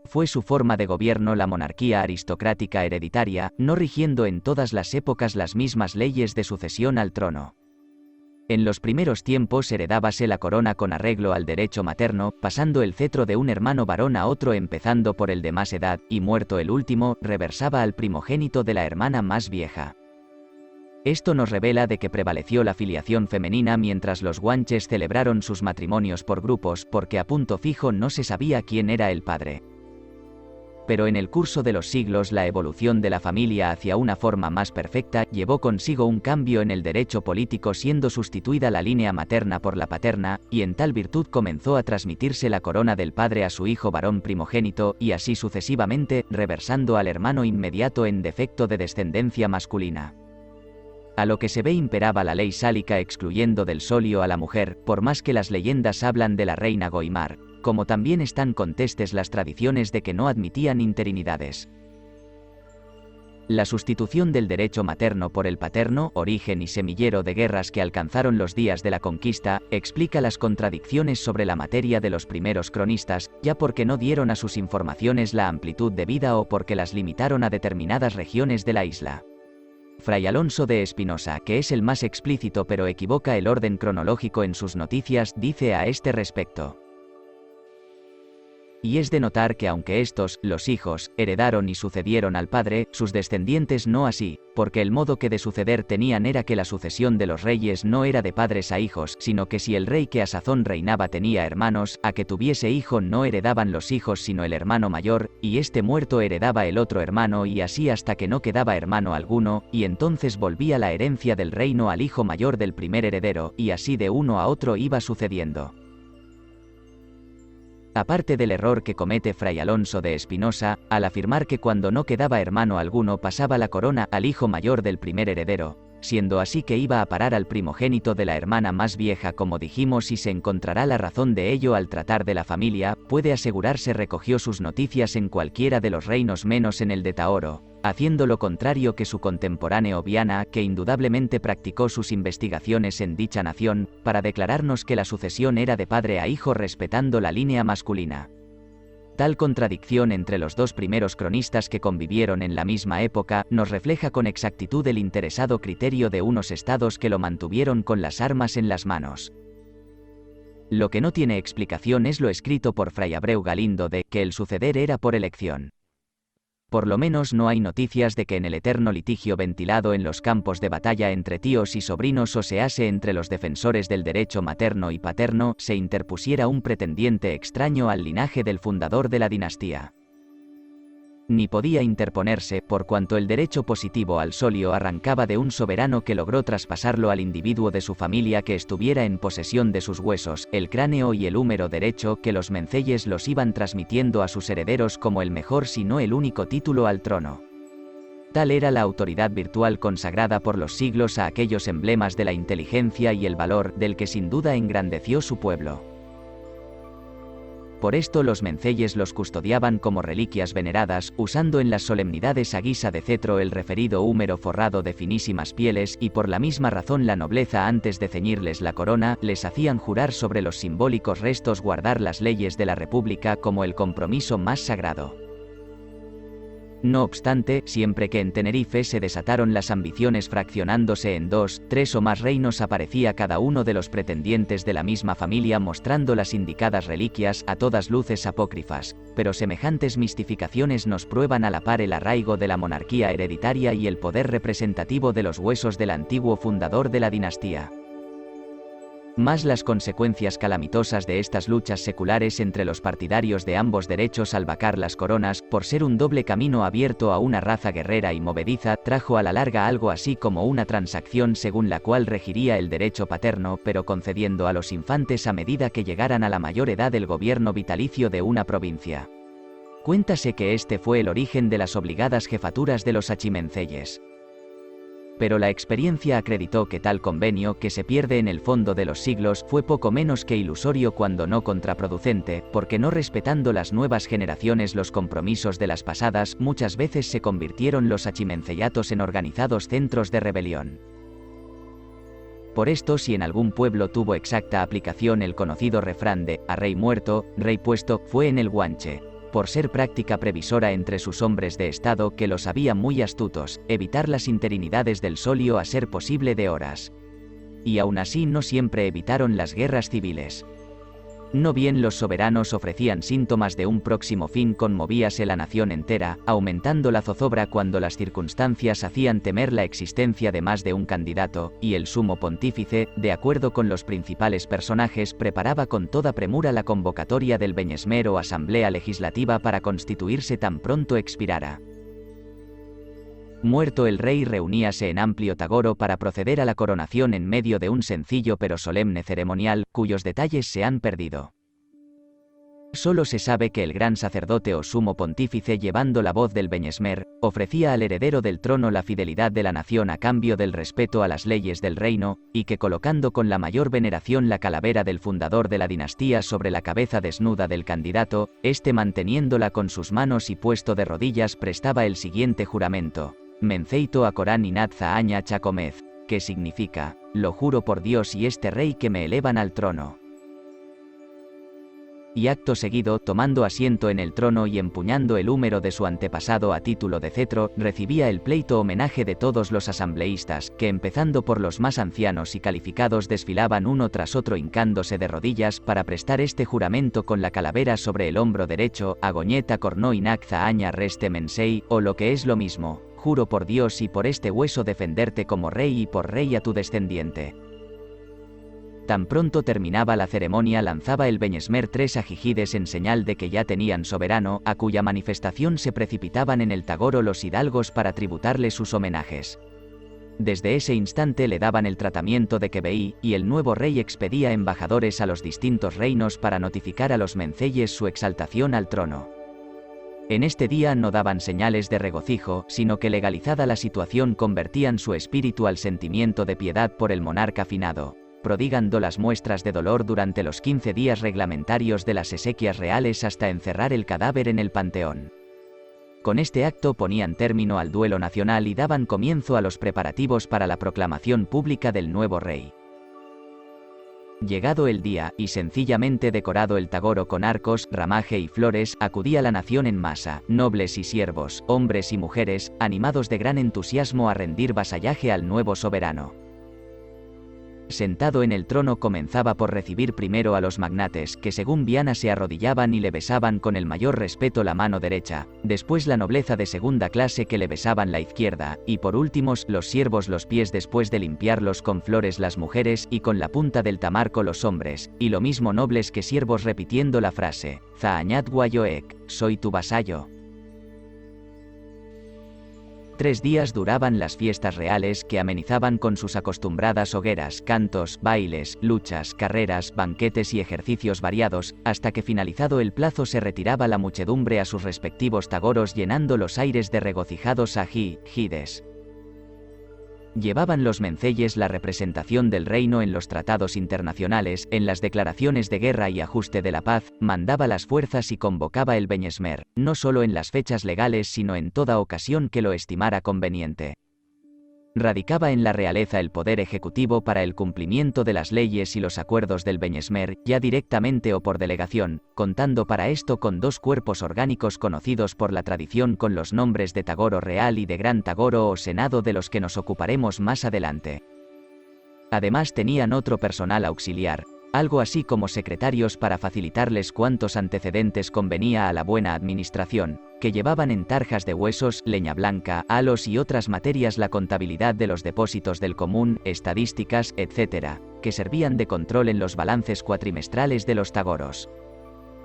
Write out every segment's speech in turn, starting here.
fue su forma de gobierno la monarquía aristocrática hereditaria, no rigiendo en todas las épocas las mismas leyes de sucesión al trono. En los primeros tiempos heredábase la corona con arreglo al derecho materno, pasando el cetro de un hermano varón a otro empezando por el de más edad, y muerto el último, reversaba al primogénito de la hermana más vieja. Esto nos revela de que prevaleció la filiación femenina mientras los guanches celebraron sus matrimonios por grupos, porque a punto fijo no se sabía quién era el padre. Pero en el curso de los siglos la evolución de la familia hacia una forma más perfecta llevó consigo un cambio en el derecho político, siendo sustituida la línea materna por la paterna, y en tal virtud comenzó a transmitirse la corona del padre a su hijo varón primogénito, y así sucesivamente, reversando al hermano inmediato en defecto de descendencia masculina. A lo que se ve imperaba la ley sálica excluyendo del solio a la mujer, por más que las leyendas hablan de la reina Goimar, como también están contestes las tradiciones de que no admitían interinidades. La sustitución del derecho materno por el paterno, origen y semillero de guerras que alcanzaron los días de la conquista, explica las contradicciones sobre la materia de los primeros cronistas, ya porque no dieron a sus informaciones la amplitud debida o porque las limitaron a determinadas regiones de la isla. Fray Alonso de Espinosa, que es el más explícito pero equivoca el orden cronológico en sus noticias, dice a este respecto: y es de notar que aunque estos, los hijos, heredaron y sucedieron al padre, sus descendientes no así, porque el modo que de suceder tenían era que la sucesión de los reyes no era de padres a hijos, sino que si el rey que a sazón reinaba tenía hermanos, a que tuviese hijo no heredaban los hijos sino el hermano mayor, y este muerto heredaba el otro hermano y así hasta que no quedaba hermano alguno, y entonces volvía la herencia del reino al hijo mayor del primer heredero, y así de uno a otro iba sucediendo. Aparte del error que comete Fray Alonso de Espinosa, al afirmar que cuando no quedaba hermano alguno pasaba la corona al hijo mayor del primer heredero, siendo así que iba a parar al primogénito de la hermana más vieja, como dijimos, y se encontrará la razón de ello al tratar de la familia, puede asegurarse recogió sus noticias en cualquiera de los reinos menos en el de Taoro, haciendo lo contrario que su contemporáneo Viana, que indudablemente practicó sus investigaciones en dicha nación, para declararnos que la sucesión era de padre a hijo respetando la línea masculina. Tal contradicción entre los dos primeros cronistas que convivieron en la misma época, nos refleja con exactitud el interesado criterio de unos estados que lo mantuvieron con las armas en las manos. Lo que no tiene explicación es lo escrito por Fray Abreu Galindo de que el suceder era por elección. Por lo menos no hay noticias de que en el eterno litigio ventilado en los campos de batalla entre tíos y sobrinos o sease entre los defensores del derecho materno y paterno, se interpusiera un pretendiente extraño al linaje del fundador de la dinastía. Ni podía interponerse, por cuanto el derecho positivo al solio arrancaba de un soberano que logró traspasarlo al individuo de su familia que estuviera en posesión de sus huesos, el cráneo y el húmero derecho, que los menceyes los iban transmitiendo a sus herederos como el mejor si no el único título al trono. Tal era la autoridad virtual consagrada por los siglos a aquellos emblemas de la inteligencia y el valor, del que sin duda engrandeció su pueblo. Por esto los menceyes los custodiaban como reliquias veneradas, usando en las solemnidades a guisa de cetro el referido húmero forrado de finísimas pieles, y por la misma razón la nobleza, antes de ceñirles la corona, les hacían jurar sobre los simbólicos restos guardar las leyes de la república como el compromiso más sagrado. No obstante, siempre que en Tenerife se desataron las ambiciones fraccionándose en 2, 3 o más reinos, aparecía cada uno de los pretendientes de la misma familia mostrando las indicadas reliquias, a todas luces apócrifas, pero semejantes mistificaciones nos prueban a la par el arraigo de la monarquía hereditaria y el poder representativo de los huesos del antiguo fundador de la dinastía. Más las consecuencias calamitosas de estas luchas seculares entre los partidarios de ambos derechos al vacar las coronas, por ser un doble camino abierto a una raza guerrera y movediza, trajo a la larga algo así como una transacción según la cual regiría el derecho paterno, pero concediendo a los infantes a medida que llegaran a la mayor edad el gobierno vitalicio de una provincia. Cuéntase que este fue el origen de las obligadas jefaturas de los achimenceyes. Pero la experiencia acreditó que tal convenio, que se pierde en el fondo de los siglos, fue poco menos que ilusorio cuando no contraproducente, porque no respetando las nuevas generaciones los compromisos de las pasadas, muchas veces se convirtieron los achimenceyatos en organizados centros de rebelión. Por esto, si en algún pueblo tuvo exacta aplicación el conocido refrán de «a rey muerto, rey puesto», fue en el Guanche. por ser práctica previsora entre sus hombres de estado que los había muy astutos, evitar las interinidades del solio a ser posible de horas. Y aún así no siempre evitaron las guerras civiles. No bien los soberanos ofrecían síntomas de un próximo fin, conmovíase la nación entera, aumentando la zozobra cuando las circunstancias hacían temer la existencia de más de un candidato, y el sumo pontífice, de acuerdo con los principales personajes, preparaba con toda premura la convocatoria del beñesmer o asamblea legislativa para constituirse tan pronto expirara. Muerto el rey, reuníase en amplio Tagoro para proceder a la coronación en medio de un sencillo pero solemne ceremonial, cuyos detalles se han perdido. Solo se sabe que el gran sacerdote o sumo pontífice, llevando la voz del beñesmer, ofrecía al heredero del trono la fidelidad de la nación a cambio del respeto a las leyes del reino, y que colocando con la mayor veneración la calavera del fundador de la dinastía sobre la cabeza desnuda del candidato, éste, manteniéndola con sus manos y puesto de rodillas, prestaba el siguiente juramento: Menceito a Corán Inad Zaaña Chacomez, que significa: lo juro por Dios y este rey que me elevan al trono. Y acto seguido, tomando asiento en el trono y empuñando el húmero de su antepasado a título de cetro, recibía el pleito homenaje de todos los asambleístas, que empezando por los más ancianos y calificados desfilaban uno tras otro hincándose de rodillas para prestar este juramento con la calavera sobre el hombro derecho: Agoñeta Corno Inac Zaaña Reste Mensei, o lo que es lo mismo: juro por Dios y por este hueso defenderte como rey y por rey a tu descendiente. Tan pronto terminaba la ceremonia, lanzaba el beñesmer 3 ajijides en señal de que ya tenían soberano, a cuya manifestación se precipitaban en el Tagoro los hidalgos para tributarle sus homenajes. Desde ese instante le daban el tratamiento de que veí, y el nuevo rey expedía embajadores a los distintos reinos para notificar a los menceyes su exaltación al trono. En este día no daban señales de regocijo, sino que, legalizada la situación, convertían su espíritu al sentimiento de piedad por el monarca finado, prodigando las muestras de dolor durante los 15 días reglamentarios de las exequias reales hasta encerrar el cadáver en el panteón. Con este acto ponían término al duelo nacional y daban comienzo a los preparativos para la proclamación pública del nuevo rey. Llegado el día, y sencillamente decorado el Tagoro con arcos, ramaje y flores, acudía la nación en masa, nobles y siervos, hombres y mujeres, animados de gran entusiasmo a rendir vasallaje al nuevo soberano. Sentado en el trono, comenzaba por recibir primero a los magnates, que según Viana se arrodillaban y le besaban con el mayor respeto la mano derecha, después la nobleza de segunda clase, que le besaban la izquierda, y por últimos, los siervos los pies después de limpiarlos con flores las mujeres, y con la punta del tamarco los hombres, y lo mismo nobles que siervos, repitiendo la frase: Zaañat Guayoek, soy tu vasallo. 3 días duraban las fiestas reales, que amenizaban con sus acostumbradas hogueras, cantos, bailes, luchas, carreras, banquetes y ejercicios variados, hasta que finalizado el plazo se retiraba la muchedumbre a sus respectivos tagoros, llenando los aires de regocijados ajijides. Llevaban los menceyes la representación del reino en los tratados internacionales, en las declaraciones de guerra y ajuste de la paz, mandaba las fuerzas y convocaba el beñesmer, no solo en las fechas legales sino en toda ocasión que lo estimara conveniente. Radicaba en la realeza el poder ejecutivo para el cumplimiento de las leyes y los acuerdos del beñesmer, ya directamente o por delegación, contando para esto con 2 cuerpos orgánicos conocidos por la tradición con los nombres de Tagoro Real y de Gran Tagoro o Senado, de los que nos ocuparemos más adelante. Además tenían otro personal auxiliar, algo así como secretarios para facilitarles cuantos antecedentes convenía a la buena administración, que llevaban en tarjas de huesos, leña blanca, halos y otras materias la contabilidad de los depósitos del común, estadísticas, etc., que servían de control en los balances cuatrimestrales de los tagoros.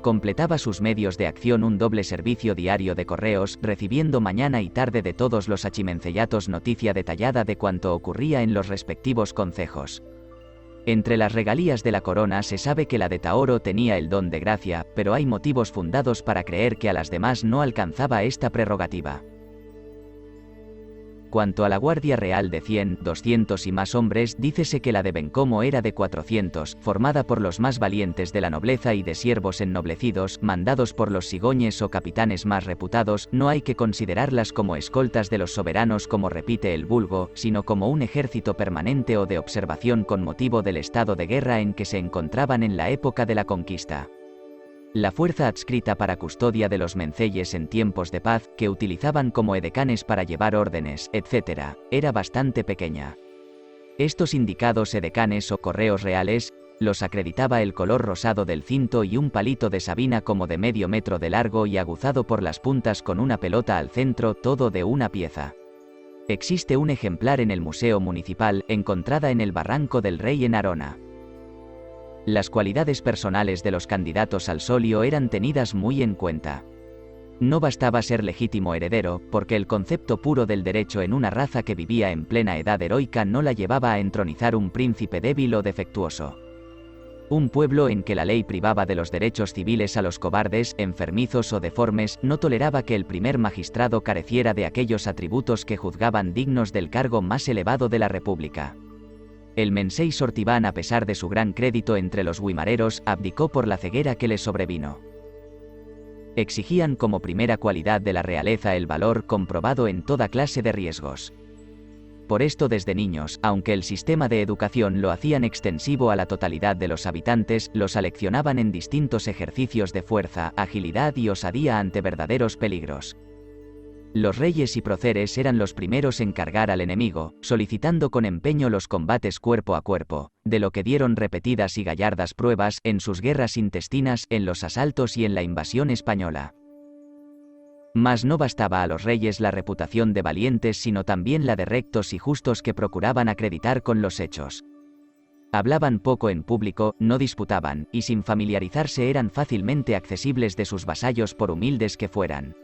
Completaba sus medios de acción un doble servicio diario de correos, recibiendo mañana y tarde de todos los achimencellatos noticia detallada de cuanto ocurría en los respectivos concejos. Entre las regalías de la corona se sabe que la de Taoro tenía el don de gracia, pero hay motivos fundados para creer que a las demás no alcanzaba esta prerrogativa. Cuanto a la Guardia Real de 100, 200 y más hombres, dícese que la de Bencomo era de 400, formada por los más valientes de la nobleza y de siervos ennoblecidos, mandados por los sigoñes o capitanes más reputados. No hay que considerarlas como escoltas de los soberanos como repite el vulgo, sino como un ejército permanente o de observación con motivo del estado de guerra en que se encontraban en la época de la conquista. La fuerza adscrita para custodia de los menceyes en tiempos de paz, que utilizaban como edecanes para llevar órdenes, etc., era bastante pequeña. Estos indicados edecanes o correos reales, los acreditaba el color rosado del cinto y un palito de sabina como de medio metro de largo y aguzado por las puntas con una pelota al centro, todo de una pieza. Existe un ejemplar en el Museo Municipal, encontrada en el Barranco del Rey en Arona. Las cualidades personales de los candidatos al solio eran tenidas muy en cuenta. No bastaba ser legítimo heredero, porque el concepto puro del derecho en una raza que vivía en plena edad heroica no la llevaba a entronizar un príncipe débil o defectuoso. Un pueblo en que la ley privaba de los derechos civiles a los cobardes, enfermizos o deformes, no toleraba que el primer magistrado careciera de aquellos atributos que juzgaban dignos del cargo más elevado de la República. El Mensei Sortibán, a pesar de su gran crédito entre los guimareros, abdicó por la ceguera que le sobrevino. Exigían como primera cualidad de la realeza el valor comprobado en toda clase de riesgos. Por esto desde niños, aunque el sistema de educación lo hacían extensivo a la totalidad de los habitantes, los aleccionaban en distintos ejercicios de fuerza, agilidad y osadía ante verdaderos peligros. Los reyes y próceres eran los primeros en cargar al enemigo, solicitando con empeño los combates cuerpo a cuerpo, de lo que dieron repetidas y gallardas pruebas en sus guerras intestinas, en los asaltos y en la invasión española. Mas no bastaba a los reyes la reputación de valientes, sino también la de rectos y justos que procuraban acreditar con los hechos. Hablaban poco en público, no disputaban, y sin familiarizarse eran fácilmente accesibles de sus vasallos por humildes que fueran.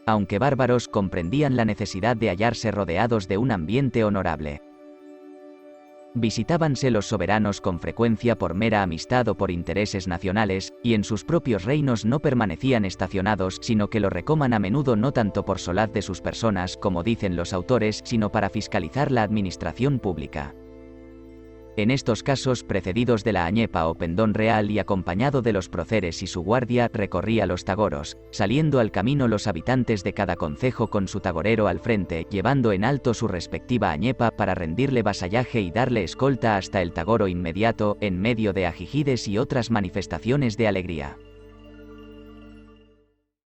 Aunque bárbaros, comprendían la necesidad de hallarse rodeados de un ambiente honorable. Visitábanse los soberanos con frecuencia por mera amistad o por intereses nacionales, y en sus propios reinos no permanecían estacionados, sino que lo recoman a menudo no tanto por solaz de sus personas, como dicen los autores, sino para fiscalizar la administración pública. En estos casos, precedidos de la añepa o pendón real y acompañado de los próceres y su guardia, recorría los tagoros, saliendo al camino los habitantes de cada concejo con su tagorero al frente, llevando en alto su respectiva añepa para rendirle vasallaje y darle escolta hasta el tagoro inmediato, en medio de ajijides y otras manifestaciones de alegría.